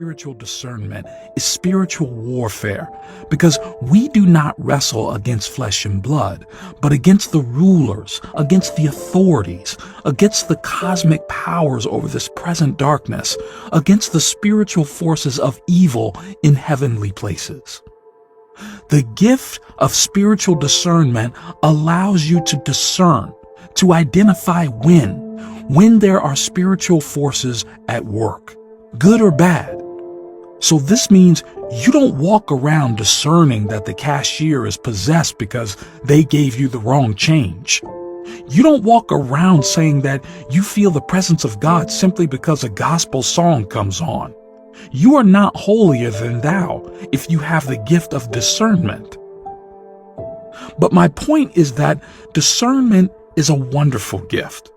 Spiritual discernment is spiritual warfare because we do not wrestle against flesh and blood, but against the rulers, against the authorities, against the cosmic powers over this present darkness, against the spiritual forces of evil in heavenly places. The gift of spiritual discernment allows you to discern, to identify when there are spiritual forces at work, good or bad. So this means you don't walk around discerning that the cashier is possessed because they gave you the wrong change. You don't walk around saying that you feel the presence of God simply because a gospel song comes on. You are not holier than thou if you have the gift of discernment. But my point is that discernment is a wonderful gift.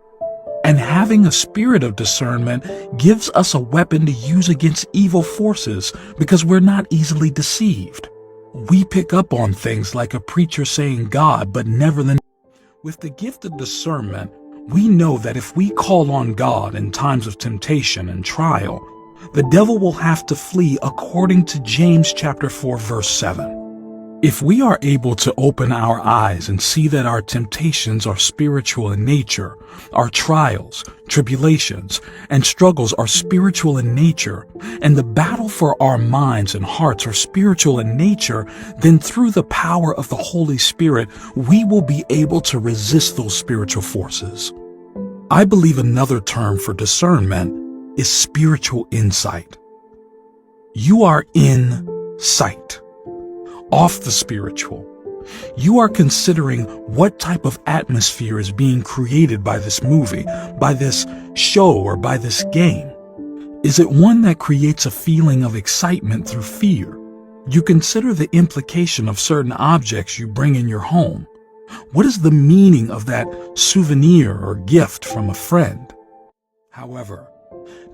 And having a spirit of discernment gives us a weapon to use against evil forces because we're not easily deceived. We pick up on things like a preacher saying God, but never the. With the gift of discernment, we know that if we call on God in times of temptation and trial, the devil will have to flee according to James chapter 4, verse 7. If we are able to open our eyes and see that our temptations are spiritual in nature, our trials, tribulations, and struggles are spiritual in nature, and the battle for our minds and hearts are spiritual in nature, then through the power of the Holy Spirit, we will be able to resist those spiritual forces. I believe another term for discernment is spiritual insight. You are in sight. Off the spiritual. You are considering what type of atmosphere is being created by this movie, by this show, or by this game. Is it one that creates a feeling of excitement through fear? You consider the implication of certain objects you bring in your home. What is the meaning of that souvenir or gift from a friend? However,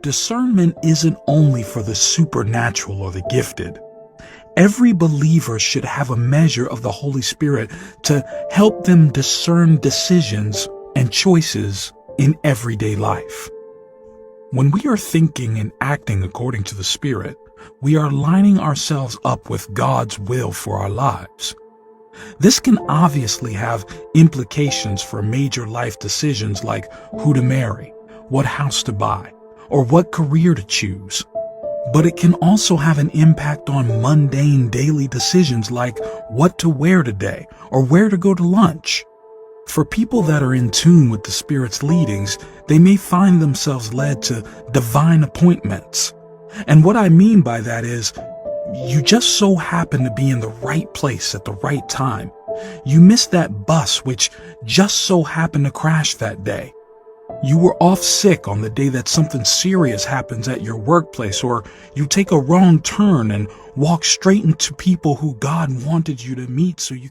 discernment isn't only for the supernatural or the gifted. Every believer should have a measure of the Holy Spirit to help them discern decisions and choices in everyday life. When we are thinking and acting according to the Spirit, we are lining ourselves up with God's will for our lives. This can obviously have implications for major life decisions like who to marry, what house to buy, or what career to choose. But it can also have an impact on mundane daily decisions like what to wear today or where to go to lunch. For people that are in tune with the Spirit's leadings, they may find themselves led to divine appointments. And what I mean by that is, you just so happen to be in the right place at the right time. You missed that bus which just so happened to crash that day. You were off sick on the day that something serious happens at your workplace, or you take a wrong turn and walk straight into people who God wanted you to meet so you